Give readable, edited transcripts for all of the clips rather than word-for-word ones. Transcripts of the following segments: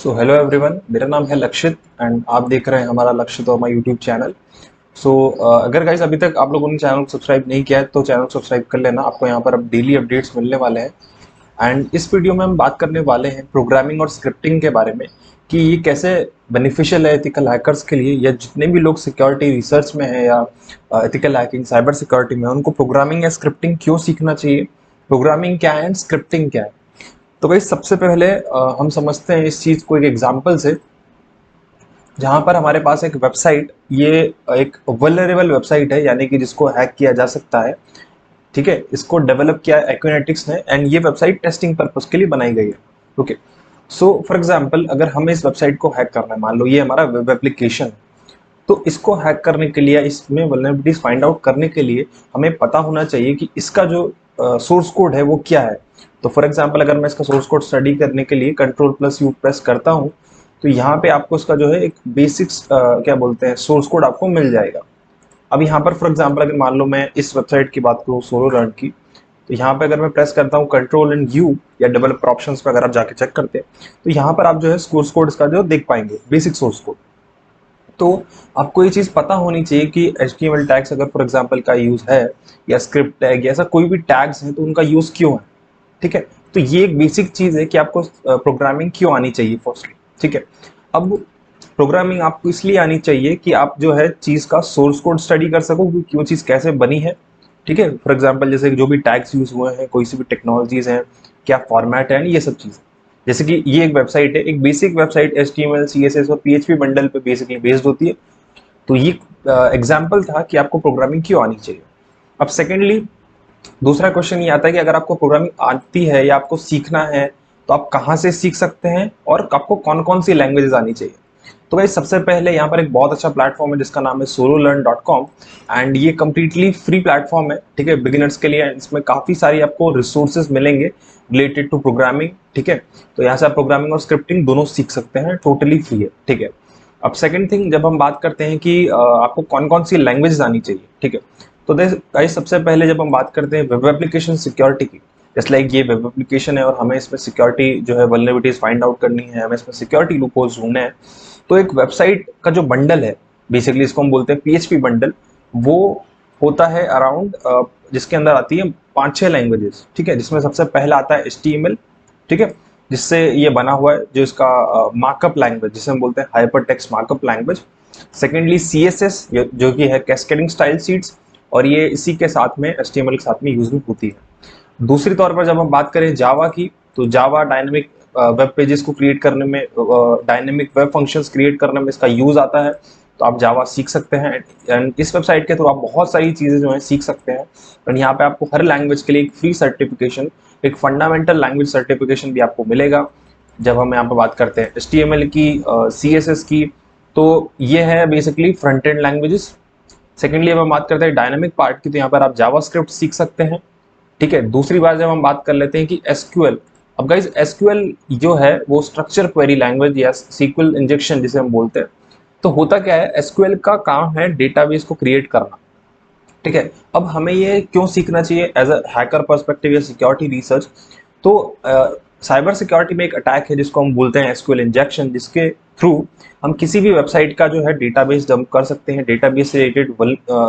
Hello everyone, मेरा नाम है लक्षित एंड आप देख रहे हैं हमारा लक्षित और हमारा यूट्यूब चैनल। अगर गाइस अभी तक आप लोगों ने चैनल को सब्सक्राइब नहीं किया है तो चैनल को सब्सक्राइब कर लेना। आपको यहाँ पर अब डेली अपडेट्स मिलने वाले हैं। एंड इस वीडियो में हम बात करने वाले हैं प्रोग्रामिंग और स्क्रिप्टिंग के बारे में कि ये कैसे बेनिफिशियल है एथिकल हैकर्स के लिए, या जितने भी लोग सिक्योरिटी रिसर्च में है या एथिकल हैकिंग साइबर सिक्योरिटी में, उनको प्रोग्रामिंग या स्क्रिप्टिंग क्यों सीखना चाहिए, प्रोग्रामिंग क्या है एंड स्क्रिप्टिंग क्या है। तो भाई सबसे पहले हम समझते हैं इस चीज़ को एक एग्जांपल से, जहाँ पर हमारे पास एक वेबसाइट, ये एक वल्नरेबल वेबसाइट है, यानी कि जिसको हैक किया जा सकता है। ठीक है, इसको डेवलप किया है एक्विनेटिक्स ने एंड ये वेबसाइट टेस्टिंग पर्पस के लिए बनाई गई है। ओके, सो फॉर एग्जांपल अगर हमें इस वेबसाइट को हैक करना है, मान लो ये हमारा वेब एप्लीकेशन, तो इसको हैक करने के लिए, इसमें वल्नरेबिलिटीज फाइंड आउट करने के लिए हमें पता होना चाहिए कि इसका जो सोर्स कोड है वो क्या है। तो फॉर एग्जांपल अगर मैं इसका सोर्स कोड स्टडी करने के लिए Ctrl+U प्रेस करता हूँ, तो यहाँ पे आपको इसका जो है एक बेसिक्स क्या बोलते हैं सोर्स कोड आपको मिल जाएगा। अब यहाँ पर फॉर एग्जांपल अगर मान लो मैं इस वेबसाइट की बात करूँ सोलो लर्न की, तो यहाँ पे अगर मैं प्रेस करता हूँ Ctrl+U या डेवलपर ऑप्शंस पे अगर आप जाके चेक करते हैं, तो यहाँ पर आप जो है सोर्स कोड इसका जो देख पाएंगे, बेसिक सोर्स कोड। तो आपको ये चीज़ पता होनी चाहिए कि HTML टैग्स अगर फॉर एग्जांपल का यूज़ है, या स्क्रिप्ट टैग या ऐसा कोई भी टैग्स हैं, तो उनका यूज़ क्यों है। ठीक है, तो ये एक बेसिक चीज़ है कि आपको प्रोग्रामिंग क्यों आनी चाहिए फर्स्टली। ठीक है, अब प्रोग्रामिंग आपको इसलिए आनी चाहिए कि आप जो है चीज़ का सोर्स कोड स्टडी कर सको कि वो चीज़ कैसे बनी है। ठीक है, फॉर एग्जांपल जैसे जो भी टैग्स यूज़ हुए हैं, कोई सी भी टेक्नोलॉजीज हैं, क्या फॉर्मेट है, ये सब चीज़ें। जैसे कि ये एक वेबसाइट है, एक बेसिक वेबसाइट HTML CSS और PHP बंडल पे बेसिकली बेस्ड होती है। तो ये एग्जाम्पल था कि आपको प्रोग्रामिंग क्यों आनी चाहिए। अब सेकेंडली दूसरा क्वेश्चन ये आता है कि अगर आपको प्रोग्रामिंग आती है या आपको सीखना है, तो आप कहाँ से सीख सकते हैं और आपको कौन कौन सी लैंग्वेजेस आनी चाहिए। तो भाई सबसे पहले यहाँ पर एक बहुत अच्छा प्लेटफॉर्म है जिसका नाम है sololearn.com एंड ये कम्प्लीटली फ्री प्लेटफॉर्म है। ठीक है, बिगिनर्स के लिए। इसमें काफ़ी सारी आपको रिसोर्सेज मिलेंगे रिलेटेड टू प्रोग्रामिंग। ठीक है, तो यहाँ से आप प्रोग्रामिंग और स्क्रिप्टिंग दोनों सीख सकते हैं, टोटली फ्री है। ठीक है, अब सेकंड थिंग जब हम बात करते हैं कि आपको कौन कौन सी लैंग्वेजेस आनी चाहिए। ठीक है, तो गाइस सबसे पहले जब हम बात करते हैं वेब एप्लीकेशन सिक्योरिटी की, जस्ट लाइक ये वेब एप्लीकेशन है और हमें इसमें सिक्योरिटी जो है वल्नरेबिलिटीज फाइंड आउट करनी है, हमें इसमें सिक्योरिटी लूपहोल्स ढूंढने हैं, तो एक वेबसाइट का जो बंडल है, बेसिकली इसको हम बोलते हैं PHP बंडल, वो होता है अराउंड, जिसके अंदर आती है 5-6 लैंग्वेजेस। ठीक है, जिसमें सबसे पहला आता है HTML। ठीक है, जिससे ये बना हुआ है, जो इसका मार्कअप लैंग्वेज जिसे हम बोलते हैं hyper text markup language. Secondly CSS जो कि है कैस्केडिंग स्टाइल शीट्स, और ये इसी के साथ में HTML के साथ में यूज भी होती है। दूसरी तौर पर जब हम बात करें जावा की, तो जावा डायनेमिक वेब पेजेस को क्रिएट करने में, डायनेमिक वेब फंक्शंस क्रिएट करने में इसका यूज आता है। तो आप जावा सीख सकते हैं एंड इस वेबसाइट के थ्रू आप बहुत सारी चीज़ें जो है सीख सकते हैं। एंड यहाँ पे आपको हर लैंग्वेज के लिए एक फ्री सर्टिफिकेशन, एक फंडामेंटल लैंग्वेज सर्टिफिकेशन भी आपको मिलेगा। जब हम यहाँ पे बात करते हैं HTML की, CSS की, तो ये है basically front end languages. Secondly अब हम बात करते हैं डायनामिक पार्ट की, तो यहाँ पर आप जावास्क्रिप्ट सीख सकते हैं। ठीक है, दूसरी बात जब हम बात कर लेते हैं कि SQL, अब गाइज SQL जो है वो स्ट्रक्चर क्वेरी लैंग्वेज या SQL इंजेक्शन जिसे हम बोलते हैं। तो होता क्या है, SQL का काम है डेटाबेस को क्रिएट करना। ठीक है, अब हमें ये क्यों सीखना चाहिए एज अ हैकर पर्सपेक्टिव या सिक्योरिटी रिसर्च। तो साइबर सिक्योरिटी में एक अटैक है जिसको हम बोलते हैं SQL इंजेक्शन, जिसके थ्रू हम किसी भी वेबसाइट का जो है डेटाबेस डंप कर सकते हैं, डेटाबेस से रिलेटेड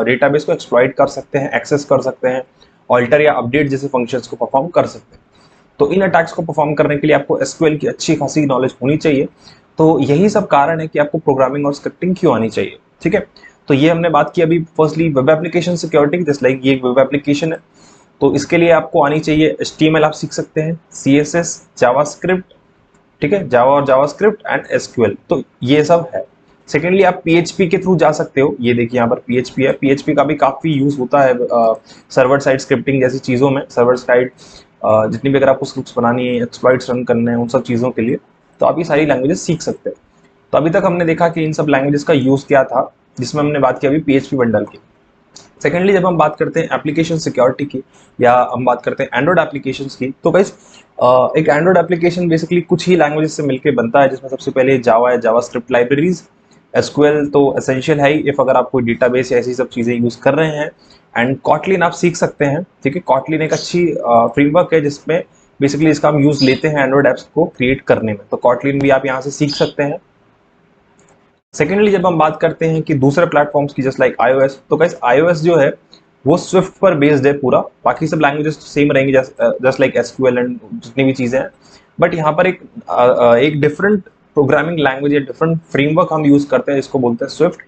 डेटाबेस को एक्सप्लॉइट कर सकते हैं, एक्सेस कर सकते हैं, ऑल्टर या अपडेट जैसे फंक्शंस को परफॉर्म कर सकते हैं। तो इन अटैक्स को परफॉर्म करने के लिए आपको SQL की अच्छी खासी नॉलेज होनी चाहिए। तो यही सब कारण है कि आपको प्रोग्रामिंग और स्क्रिप्टिंग क्यों आनी चाहिए। ठीक है, तो ये हमने बात की अभी firstly web application security, just like ये एक वेब एप्लीकेशन है, तो इसके लिए आपको आनी चाहिए HTML, आप सीख सकते हैं CSS, जावास्क्रिप्ट। ठीक है, जावा और जावास्क्रिप्ट एंड SQL, तो ये सब है। सेकेंडली आप PHP के थ्रू जा सकते हो। ये देखिए यहाँ पर PHP है, PHP का भी काफ़ी यूज़ होता है सर्वर साइड स्क्रिप्टिंग जैसी चीज़ों में। सर्वर साइड जितनी भी अगर आपको स्क्रिप्ट्स बनानी है, एक्सप्लॉइट्स रन करने हैं, उन सब चीज़ों के लिए तो आप ये सारी लैंग्वेजेस सीख सकते हैं। तो अभी तक हमने देखा कि इन सब लैंग्वेजेस का यूज़ क्या था, जिसमें हमने बात की अभी PHP बंडल की। सेकेंडली जब हम बात करते हैं एप्लीकेशन सिक्योरिटी की, या हम बात करते हैं एंड्रॉइड एप्लीकेशंस की, तो गाइस एक एंड्रॉइड एप्लीकेशन बेसिकली कुछ ही लैंग्वेजेस से मिलकर बनता है, जिसमें सबसे पहले जावा है, जावास्क्रिप्ट लाइब्रेरीज, SQL तो एसेंशियल है ही इफ अगर आप कोई डेटाबेस या ऐसी सब चीज़ें यूज़ कर रहे हैं। एंड कॉटलिन आप सीख सकते हैं। ठीक है, कॉटलिन एक अच्छी फ्रेमवर्क है जिसमें बेसिकली इसका हम यूज लेते हैं एंड्रॉइड ऐप्स को क्रिएट करने में, तो कॉटलिन भी आप यहाँ से सीख सकते हैं। सेकेंडली जब हम बात करते हैं कि दूसरे प्लेटफॉर्म्स की जस्ट लाइक iOS, तो गाइस iOS जो है वो स्विफ्ट पर बेस्ड है पूरा, बाकी सब लैंग्वेजेस सेम रहेंगी जस्ट लाइक SQL एंड जितनी भी चीजें हैं, बट यहाँ पर एक डिफरेंट प्रोग्रामिंग लैंग्वेज या डिफरेंट फ्रेमवर्क हम यूज करते हैं जिसको बोलते हैं स्विफ्ट।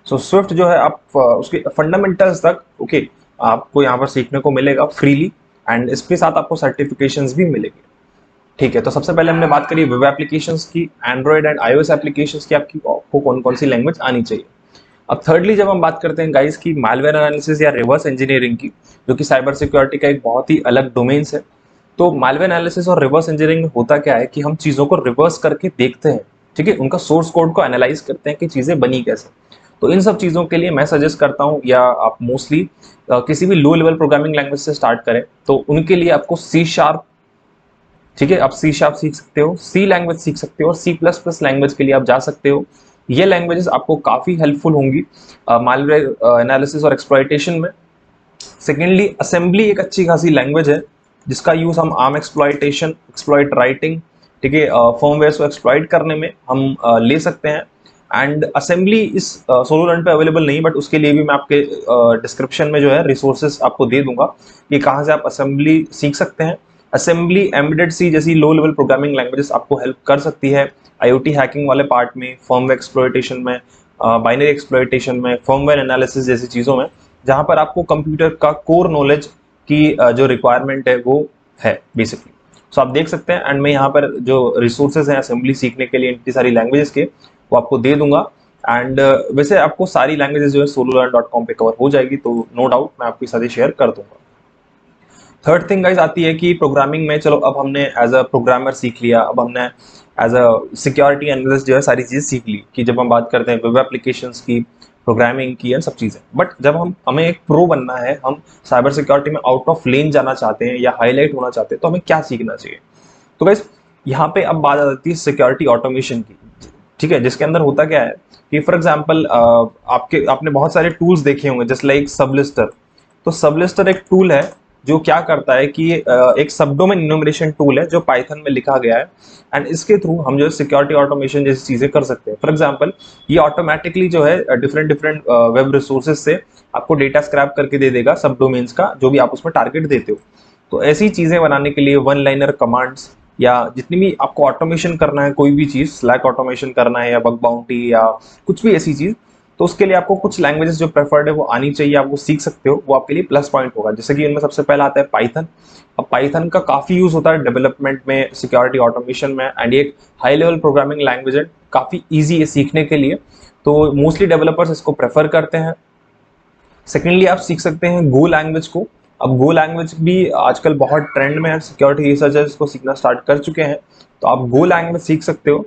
सो स्विफ्ट जो है आप उसके फंडामेंटल्स तक ओके आपको यहाँ पर सीखने को मिलेगा फ्रीली, एंड इसके साथ आपको सर्टिफिकेशंस भी मिलेंगे। ठीक है, तो सबसे पहले हमने बात करी वेब एप्लीकेशंस की, एंड्रॉइड एंड iOS एप्लीकेशंस की, आपको कौन कौन सी लैंग्वेज आनी चाहिए। अब थर्डली जब हम बात करते हैं गाइस की मैलवेयर एनालिसिस या रिवर्स इंजीनियरिंग की, जो कि साइबर सिक्योरिटी का एक बहुत ही अलग डोमेन्स है। तो मैलवेयर एनालिसिस और रिवर्स इंजीनियरिंग में होता क्या है कि हम चीज़ों को रिवर्स करके देखते हैं, ठीक है, उनका सोर्स कोड को एनालाइज करते हैं कि चीज़ें बनी कैसे। तो इन सब चीज़ों के लिए मैं सजेस्ट करता हूँ, या आप मोस्टली किसी भी लो लेवल प्रोग्रामिंग लैंग्वेज से स्टार्ट करें, तो उनके लिए आपको C#, ठीक है, आप C# सीख सकते हो, C लैंग्वेज सीख सकते हो, और C++ लैंग्वेज के लिए आप जा सकते हो। ये लैंग्वेजेस आपको काफ़ी हेल्पफुल होंगी मैलवेयर एनालिसिस और एक्सप्लॉइटेशन में। सेकेंडली असेंबली एक अच्छी खासी लैंग्वेज है जिसका यूज़ हम आर्म एक्सप्लॉइटेशन, एक्सप्लॉइट राइटिंग, ठीक है, फर्मवेयर को एक्सप्लॉइट करने में हम ले सकते हैं। एंड असेंबली इस सोलोलर्न पे अवेलेबल नहीं, बट उसके लिए भी मैं आपके डिस्क्रिप्शन में जो है रिसोर्सेज आपको दे दूंगा कि कहाँ से आप असेंबली सीख सकते हैं। असेंबली, एम्बेडेड सी जैसी लो लेवल प्रोग्रामिंग लैंग्वेजेस आपको हेल्प कर सकती है IoT हैकिंग वाले पार्ट में, फर्मवेयर एक्सप्लॉइटेशन में, बाइनरी एक्सप्लॉइटेशन में, फर्मवेयर एनालिसिस जैसी चीज़ों में, जहाँ पर आपको कंप्यूटर का कोर नॉलेज की जो रिक्वायरमेंट है वो है बेसिकली। सो आप देख सकते हैं, एंड मैं यहाँ पर जो रिसोर्सेज हैं असेंबली सीखने के लिए इतनी सारी लैंग्वेजेस के, वो आपको दे दूंगा। एंड वैसे आपको सारी लैंग्वेजेस जो है sololearn.com पे कवर हो जाएगी, तो नो डाउट मैं आपके साथ शेयर कर दूंगा। थर्ड थिंग गाइस आती है कि प्रोग्रामिंग में, चलो अब हमने एज अ प्रोग्रामर सीख लिया, अब हमने एज अ सिक्योरिटी एनालिस्ट जो है सारी चीज़ सीख ली, कि जब हम बात करते हैं वेब एप्लीकेशंस की, प्रोग्रामिंग की, एंड सब चीज़ें, बट जब हमें एक प्रो बनना है, हम साइबर सिक्योरिटी में आउट ऑफ लेन जाना चाहते हैं या हाईलाइट होना चाहते हैं, तो हमें क्या सीखना चाहिए। तो गाइस यहाँ पे अब बात आ जाती है सिक्योरिटी ऑटोमेशन की, ठीक है, जिसके अंदर होता क्या है कि फॉर एग्जांपल आपने बहुत सारे टूल्स देखे होंगे जस्ट लाइक सबलिस्टर। तो सबलिस्टर एक टूल है जो क्या करता है कि एक सबडोमेन इन्यूमरेशन टूल है जो पाइथन में लिखा गया है, एंड इसके थ्रू हम जो है सिक्योरिटी ऑटोमेशन जैसी चीजें कर सकते हैं। फॉर एग्जांपल ये ऑटोमेटिकली जो है डिफरेंट डिफरेंट वेब रिसोर्सेज से आपको डेटा स्क्रैप करके दे देगा सबडोमेन्स का, जो भी आप उसमें टारगेट देते हो। तो ऐसी चीजें बनाने के लिए वन लाइनर कमांड्स, या जितनी भी आपको ऑटोमेशन करना है, कोई भी चीज, स्लैक ऑटोमेशन करना है या बग बाउंटी या कुछ भी ऐसी चीज, तो उसके लिए आपको कुछ लैंग्वेजेस जो प्रेफर्ड है वो आनी चाहिए, आप वो सीख सकते हो, वो आपके लिए प्लस पॉइंट होगा। जैसे कि इनमें सबसे पहला आता है पाइथन। अब पाइथन का काफी यूज होता है डेवलपमेंट में, सिक्योरिटी ऑटोमेशन में, एंड एक हाई लेवल प्रोग्रामिंग लैंग्वेज है, काफी ईजी है सीखने के लिए, तो मोस्टली डेवलपर्स इसको प्रेफर करते हैं। सेकेंडली आप सीख सकते हैं गो लैंग्वेज को। अब गो लैंग्वेज भी आजकल बहुत ट्रेंड में है, सिक्योरिटी रिसर्चर्स इसको सीखना स्टार्ट कर चुके हैं, तो आप गो लैंग्वेज सीख सकते हो।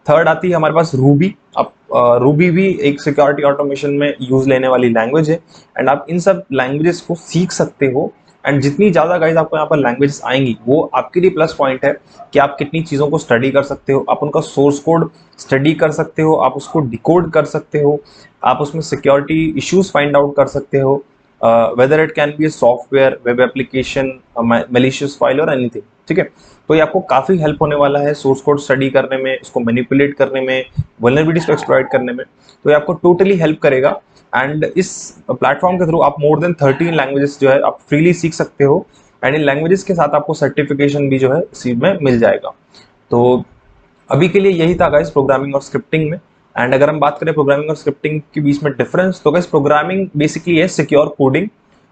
थर्ड आती है हमारे पास रूबी। अब रूबी भी एक सिक्योरिटी ऑटोमेशन में यूज लेने वाली लैंग्वेज है, एंड आप इन सब लैंग्वेजेस को सीख सकते हो। एंड जितनी ज़्यादा गाइज आपको यहाँ पर लैंग्वेजेस आएंगी, वो आपके लिए प्लस पॉइंट है कि आप कितनी चीज़ों को स्टडी कर सकते हो, आप उनका सोर्स कोड स्टडी कर सकते हो, आप उसको डिकोड कर सकते हो, आप उसमें सिक्योरिटी इश्यूज फाइंड आउट कर सकते हो, whether it can be a software, web application, malicious file और एनीथिंग, ठीक है। तो ये आपको काफ़ी हेल्प होने वाला है सोर्स कोड स्टडी करने में, उसको मैनिपुलेट करने में, वल्नरेबिलिटीज को एक्सप्लॉइट करने में, तो ये आपको टोटली हेल्प करेगा। एंड इस प्लेटफॉर्म के थ्रू आप मोर देन 13 लैंग्वेजेस जो है आप फ्रीली सीख सकते हो, एंड इन लैंग्वेजेस के साथ आपको सर्टिफिकेशन भी जो है इसी में मिल जाएगा। तो अभी के लिए यही था गाइस प्रोग्रामिंग और स्क्रिप्टिंग में। एंड अगर हम बात करें प्रोग्रामिंग और स्क्रिप्टिंग के बीच में डिफरेंस, तो गाइस प्रोग्रामिंग बेसिकली है सिक्योर कोडिंग,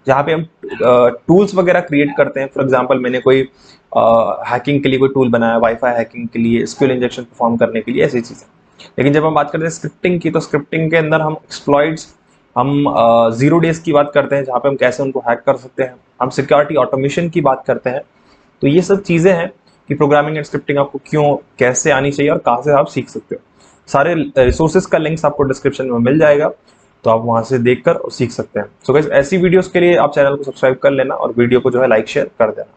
जहाँ पे हम टूल्स वगैरह क्रिएट करते हैं। फॉर एग्जांपल मैंने कोई हैकिंग के लिए कोई टूल बनाया, वाईफाई हैकिंग के लिए, SQL इंजेक्शन परफॉर्म करने के लिए, ऐसी चीज़ें। लेकिन जब हम बात करते हैं स्क्रिप्टिंग की, तो स्क्रिप्टिंग के अंदर हम एक्सप्लॉइट्स, हम 0 डेज की बात करते हैं, जहाँ पे हम कैसे उनको हैक कर सकते हैं, हम सिक्योरिटी ऑटोमेशन की बात करते हैं। तो ये सब चीज़ें हैं कि प्रोग्रामिंग एंड स्क्रिप्टिंग आपको क्यों, कैसे आनी चाहिए और कहाँ से आप सीख सकते हो। सारे रिसोर्सेज का लिंक्स आपको डिस्क्रिप्शन में मिल जाएगा, तो आप वहाँ से देखकर सीख सकते हैं। सो गाइस ऐसी वीडियोस के लिए आप चैनल को सब्सक्राइब कर लेना और वीडियो को जो है लाइक शेयर कर देना।